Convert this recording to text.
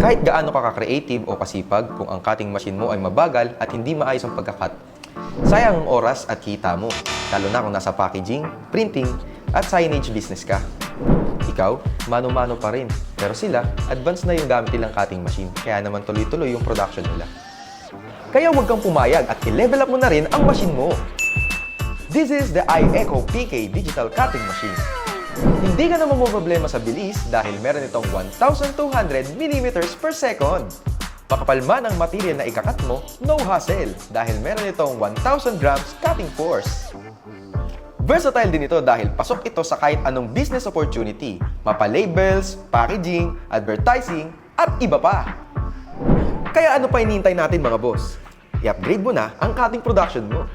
Kahit gaano ka ka-creative o kasipag, kung ang cutting machine mo ay mabagal at hindi maayos ang pagkakat, sayang ang oras at kita mo, lalo na kung nasa packaging, printing, at signage business ka. Ikaw, mano-mano pa rin, pero sila, advanced na yung gamit nilang cutting machine, kaya naman tuloy-tuloy yung production nila. Kaya huwag kang pumayag at i-level up mo na rin ang machine mo. This is the iEcho PK Digital Cutting Machine. Hindi ka na problema sa bilis dahil meron itong 1,200 mm per second. Makapal man ang material na ikakat mo, no hassle dahil meron itong 1,000 grams cutting force. Versatile din ito dahil pasok ito sa kahit anong business opportunity, mapa-labels, packaging, advertising, at iba pa. Kaya ano pa hinihintay natin mga boss? I-upgrade mo na ang cutting production mo.